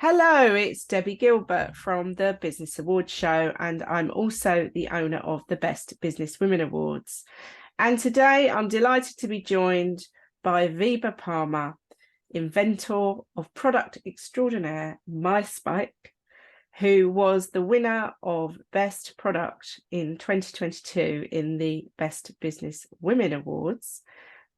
Hello, it's Debbie Gilbert from the Business Awards show, and I'm also the owner of the Best Businesswomen Awards. And today I'm delighted to be joined by Veebha Parmar, inventor of product extraordinaire mySpike, who was the winner of Best Product in 2022 in the Best Business Women Awards.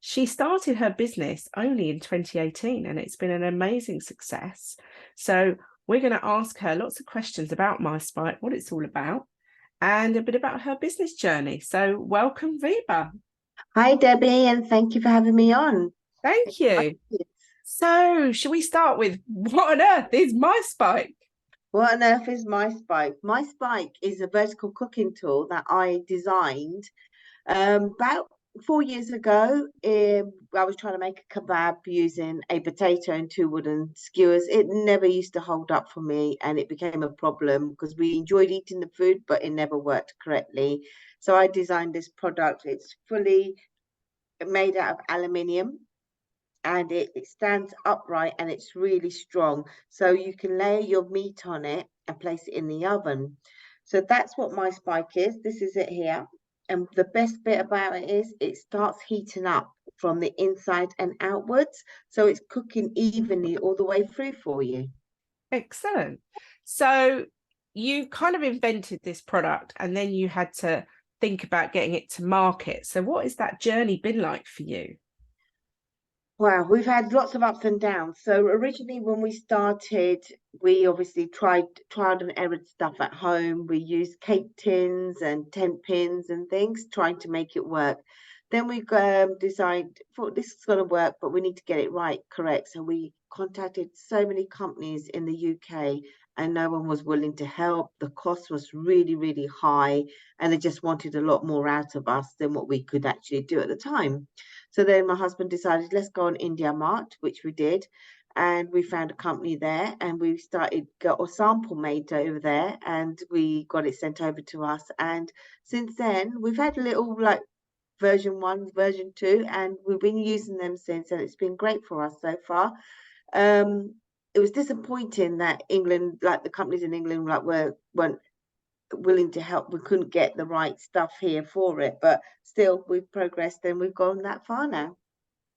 She started her business only in 2018 and it's been an amazing success. So we're going to ask her lots of questions about mySpike, what it's all about, and a bit about her business journey. So welcome, Veebha. Hi, Debbie, and thank you for having me on. Thank you. So shall we start with what on earth is mySpike? What on earth is mySpike? mySpike is a vertical cooking tool that I designed about 4 years ago. I was trying to make a kebab using a potato and two wooden skewers. It never used to hold up for me, and it became a problem because we enjoyed eating the food, but it never worked correctly. So I designed this product. It's fully made out of aluminium, and it stands upright and it's really strong. So you can lay your meat on it and place it in the oven. So that's what mySpike is. This is it here. And the best bit about it is it starts heating up from the inside and outwards. So it's cooking evenly all the way through for you. Excellent. So you kind of invented this product and then you had to think about getting it to market. So what has that journey been like for you? Wow, we've had lots of ups and downs. So originally when we started, we obviously tried and errored stuff at home. We used cake tins and tent pins and things, trying to make it work. Then we decided, thought this is going to work, but we need to get it right, correct. So we contacted so many companies in the UK and no one was willing to help. The cost was really, really high, and they just wanted a lot more out of us than what we could actually do at the time. So then my husband decided, let's go on India Mart, which we did. And we found a company there and we started got a sample made over there and we got it sent over to us. And since then, we've had a little like version 1, version 2, and we've been using them since, and it's been great for us so far. It was disappointing that England, like the companies in England, like weren't willing to help. We couldn't get the right stuff here for it, but still we've progressed and we've gone that far now.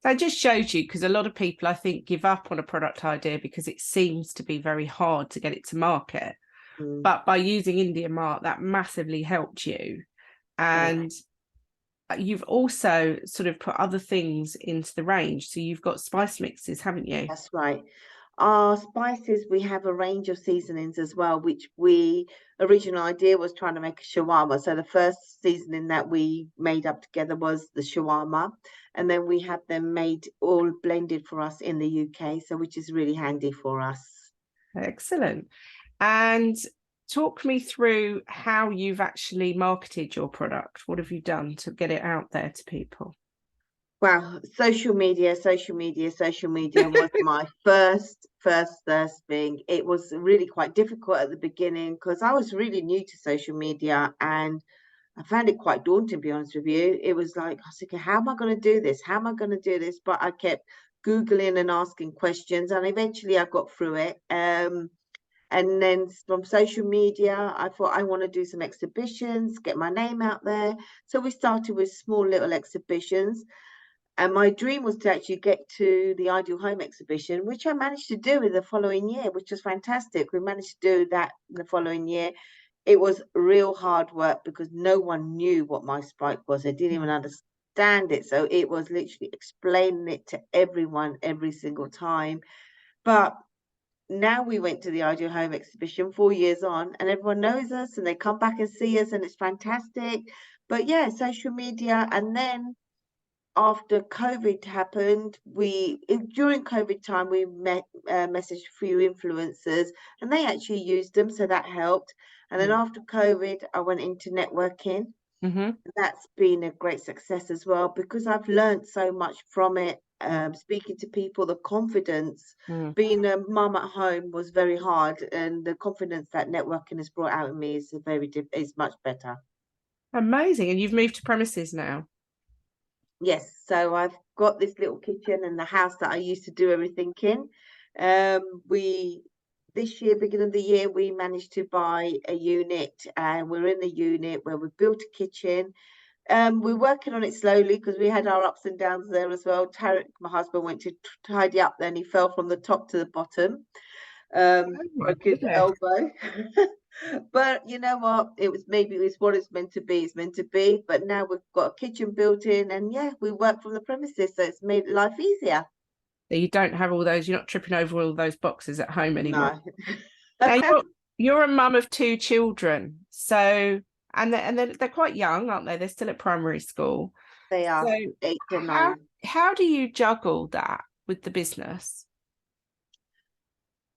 So it just shows you, because a lot of people, I think, give up on a product idea because it seems to be very hard to get it to market. But by using India Mart, that massively helped you. And you've also sort of put other things into the range. So you've got spice mixes, haven't you? That's right. Our spices, we have a range of seasonings as well, which we original idea was trying to make a shawarma. So the first seasoning that we made up together was the shawarma, and then we have them made all blended for us in the UK, so which is really handy for us. Excellent. And talk me through how you've actually marketed your product. What have you done to get it out there to people? Wow, social media was my first thing. It was really quite difficult at the beginning because I was really new to social media and I found it quite daunting, to be honest with you. It was like, I was thinking, how am I going to do this? How am I going to do this? But I kept Googling and asking questions and eventually I got through it. And then from social media, I thought I want to do some exhibitions, get my name out there. So we started with small little exhibitions. And my dream was to actually get to the Ideal Home exhibition, which I managed to do in the following year, which was fantastic. We managed to do that in the following year. It was real hard work because no one knew what mySpike was. They didn't even understand it. So it was literally explaining it to everyone every single time. But now we went to the Ideal Home exhibition 4 years on, and everyone knows us and they come back and see us, and it's fantastic. But yeah, social media. And then after COVID happened, during COVID time we messaged a few influencers and they actually used them, so that helped. And then after COVID, I went into networking. That's been a great success as well because I've learned so much from it. Speaking to people, the confidence, being a mum at home was very hard, and the confidence that networking has brought out in me is much better. Amazing. And you've moved to premises now? Yes, so I've got this little kitchen in the house that I used to do everything in. We this year, beginning of the year, we managed to buy a unit, and we're in the unit where we built a kitchen. We're working on it slowly because we had our ups and downs there as well. Tarek, my husband, went to tidy up, then he fell from the top to the bottom, Oh my broke his goodness. elbow. But you know what? Maybe it's what it's meant to be. It's meant to be. But now we've got a kitchen built in, and yeah, we work from the premises, so it's made life easier. So you don't have all those, you're not tripping over all those boxes at home anymore. No. Now you're a mum of 2 children. So and they're quite young, aren't they? They're still at primary school. They are So 8 to 9. how do you juggle that with the business?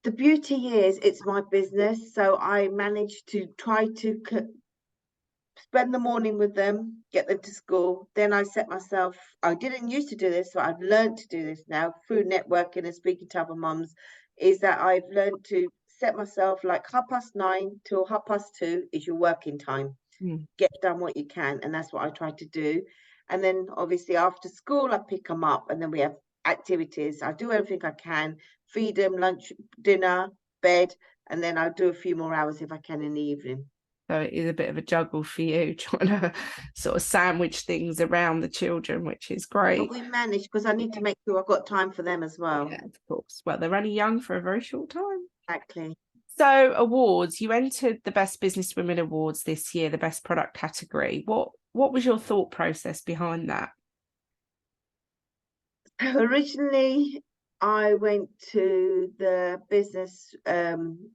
The beauty is it's my business, so I manage to try to spend the morning with them, get them to school. Then I set myself, I didn't used to do this, so I've learned to do this now through networking and speaking to other mums, is that I've learned to set myself like 9:30 till 2:30 is your working time. Mm. Get done what you can, and that's what I try to do. And then obviously after school I pick them up, and then we have activities. I do everything I can, feed them lunch, dinner, bed, and then I'll do a few more hours if I can in the evening. So it is a bit of a juggle for you, trying to sort of sandwich things around the children, which is great. But we manage because I need to make sure I've got time for them as well. Yeah, of course. Well, they're only young for a very short time. Exactly. So awards, you entered the Best Businesswomen Awards this year, the best product category. What was your thought process behind that? Originally, I went to the business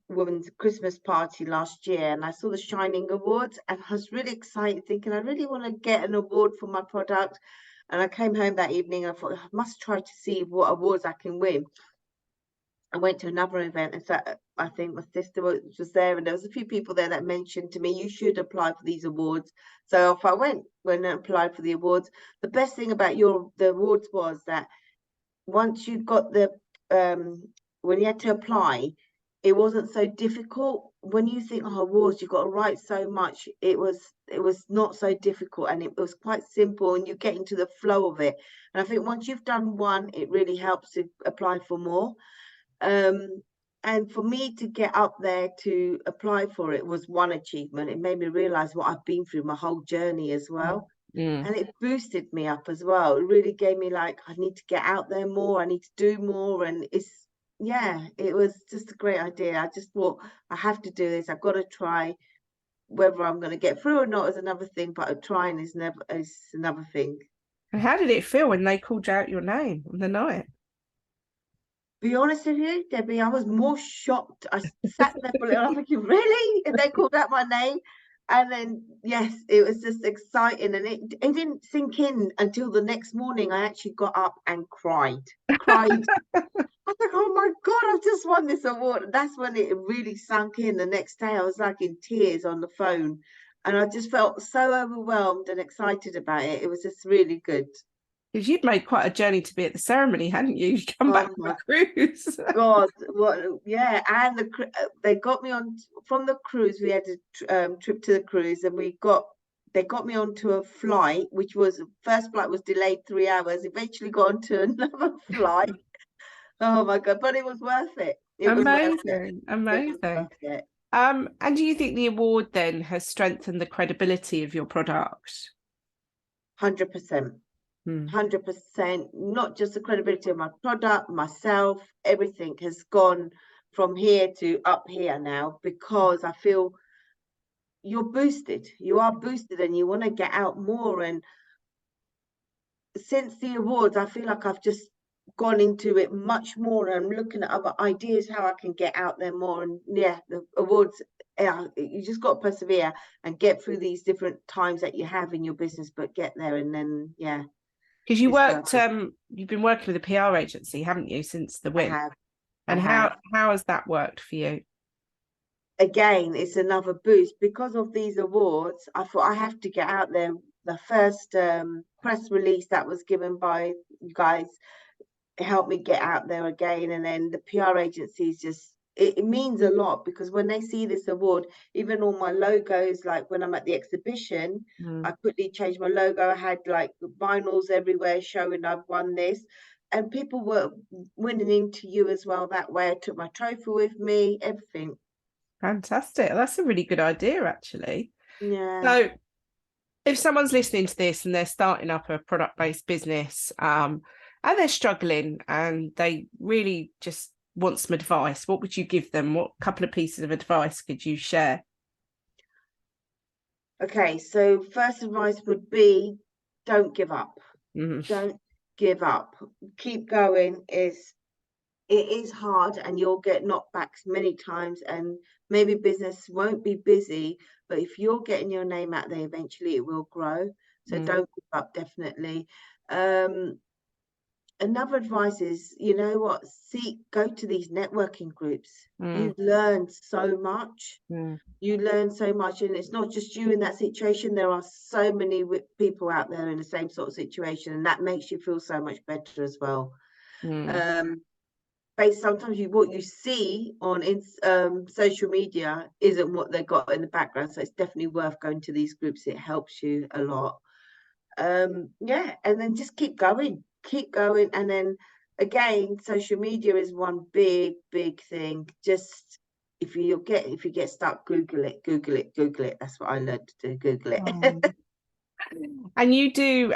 women's Christmas party last year, and I saw the Shining Awards, and I was really excited, thinking I really want to get an award for my product. And I came home that evening, and I thought I must try to see what awards I can win. I went to another event, and so I think my sister was there, and there was a few people there that mentioned to me, you should apply for these awards. So off I went and applied for the awards. The best thing about the awards was that once you got the when you had to apply, it wasn't so difficult. When you think, oh, awards, you've got to write so much, it was not so difficult, and it was quite simple, and you get into the flow of it. And I think once you've done one, it really helps to apply for more. And for me to get up there to apply for it was one achievement. It made me realize what I've been through my whole journey as well. Mm. And it boosted me up as well. It really gave me like, I need to get out there more, I need to do more. And it was just a great idea. I just thought, I have to do this, I've got to try. Whether I'm going to get through or not is another thing, but trying is another thing. And how did it feel when they called out your name on the night? Be honest with you, Debbie, I was more shocked. I sat there for a little, I'm thinking, really? And they called out my name. And then, yes, it was just exciting. And it didn't sink in until the next morning. I actually got up and cried. I was like, oh my God, I've just won this award. And that's when it really sunk in. The next day, I was like in tears on the phone. And I just felt so overwhelmed and excited about it. It was just really good. Because you'd made quite a journey to be at the ceremony, hadn't you? You'd come back from a cruise. God, what? Yeah, and they got me on from the cruise. We had a trip to the cruise, and they got me onto a flight, which was first flight was delayed 3 hours. Eventually got onto another flight. Oh my God! But it was worth it. It was worth it. Amazing. It was worth it. And do you think the award then has strengthened the credibility of your product? 100%. 100%, not just the credibility of my product, myself, everything has gone from here to up here now, because I feel you are boosted and you want to get out more. And since the awards, I feel like I've just gone into it much more, and I'm looking at other ideas how I can get out there more. And yeah, the awards, you just got to persevere and get through these different times that you have in your business, but get there. And then because you've been working with a PR agency, haven't you, since the win? And how has that worked for you? Again, it's another boost because of these awards. I thought I have to get out there. The first press release that was given by you guys helped me get out there again, and then the PR agencies it means a lot, because when they see this award, even all my logos, like when I'm at the exhibition, I quickly changed my logo. I had like vinyls everywhere showing I've won this. and people were winning into you as well that way. I took my trophy with me, everything. Fantastic. That's a really good idea, actually. Yeah. So if someone's listening to this and they're starting up a product-based business, and they're struggling and they really just want some advice, what would you give them? What couple of pieces of advice could you share? Okay, so first advice would be don't give up. Mhm. Don't give up. Keep going. It is hard and you'll get knockbacks many times, and maybe business won't be busy, but if you're getting your name out there, eventually it will grow. So don't give up, definitely. Another advice is, you know what, go to these networking groups. You learn so much. You learn so much, and it's not just you in that situation. There are so many people out there in the same sort of situation, and that makes you feel so much better as well. Based sometimes what you see on social media isn't what they got in the background, so it's definitely worth going to these groups. It helps you a lot. Yeah, and then just keep going, and then again, social media is one big thing. Just if you get stuck, Google it. That's what I learned to do. Google it. And you do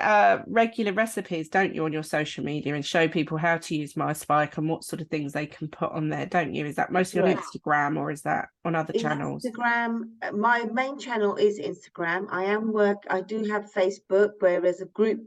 regular recipes, don't you, on your social media, and show people how to use mySpike and what sort of things they can put on there, don't you? Is that mostly on Instagram, or is that on other channels? Instagram. My main channel is Instagram. I do have Facebook, where there's a group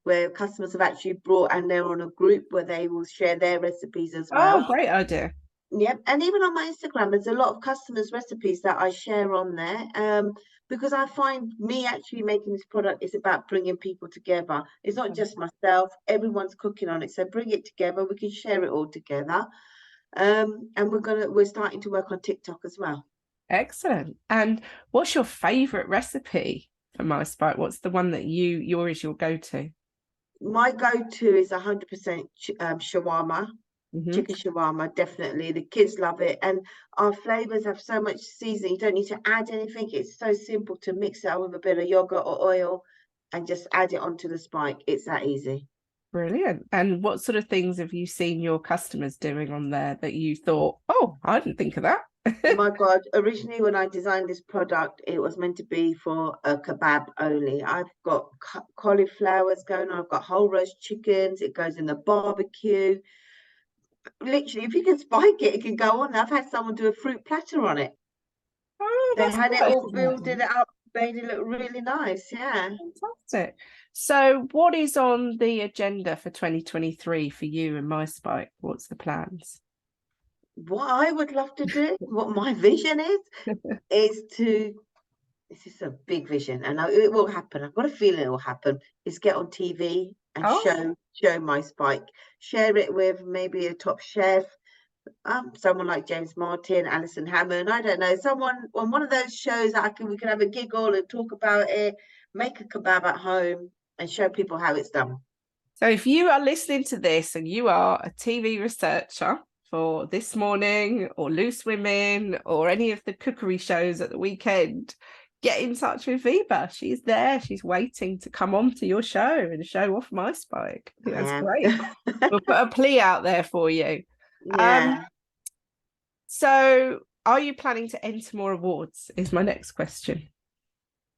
where customers have actually brought, and they're on a group where they will share their recipes as well. Oh, great idea. Yep, and even on my Instagram, there's a lot of customers' recipes that I share on there. Because I find me actually making this product is about bringing people together. It's not just myself; everyone's cooking on it. So bring it together. We can share it all together. And we're starting to work on TikTok as well. Excellent. And what's your favorite recipe for mySpike? What's the one that yours your go-to? My go-to is 100% shawarma. Chicken shawarma, definitely. The kids love it, and our flavors have so much seasoning. You don't need to add anything. It's so simple to mix it up with a bit of yogurt or oil and just add it onto the spike. It's that easy. Brilliant. And what sort of things have you seen your customers doing on there that you thought, oh, I didn't think of that? My God, originally when I designed this product, it was meant to be for a kebab only. I've got cauliflowers going on. I've got whole roast chickens. It goes in the barbecue. Literally, if you can spike it, it can go on. I've had someone do a fruit platter on it. Oh, They that's had it quite all builded up, made it look really nice. Yeah. fantastic. So what is on the agenda for 2023 for you and mySpike? What's the plans? What I would love to do, what my vision is to, this is a big vision, and it will happen. I've got a feeling it will happen, is get on TV and show mySpike. Share it with maybe a top chef, someone like James Martin, Alison Hammond, I don't know, someone on one of those shows that we can have a giggle and talk about it, make a kebab at home and show people how it's done. So if you are listening to this and you are a TV researcher for This Morning or Loose Women or any of the cookery shows at the weekend, get in touch with Veebha. She's there. She's waiting to come on to your show and show off mySpike. That's great. We'll put a plea out there for you. Yeah. So are you planning to enter more awards is my next question.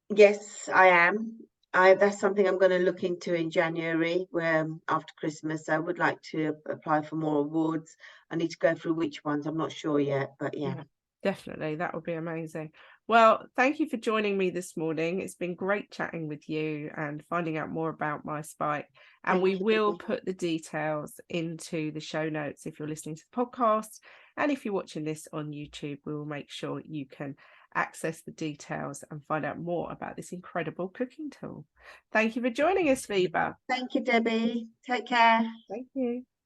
Yes, I am. That's something I'm going to look into in January, where after Christmas. I would like to apply for more awards. I need to go through which ones. I'm not sure yet, but yeah. Definitely, that would be amazing. Well, thank you for joining me this morning. It's been great chatting with you and finding out more about mySpike. And we will put the details into the show notes if you're listening to the podcast. And if you're watching this on YouTube, we will make sure you can access the details and find out more about this incredible cooking tool. Thank you for joining us, Veebha. Thank you, Debbie. Take care. Thank you.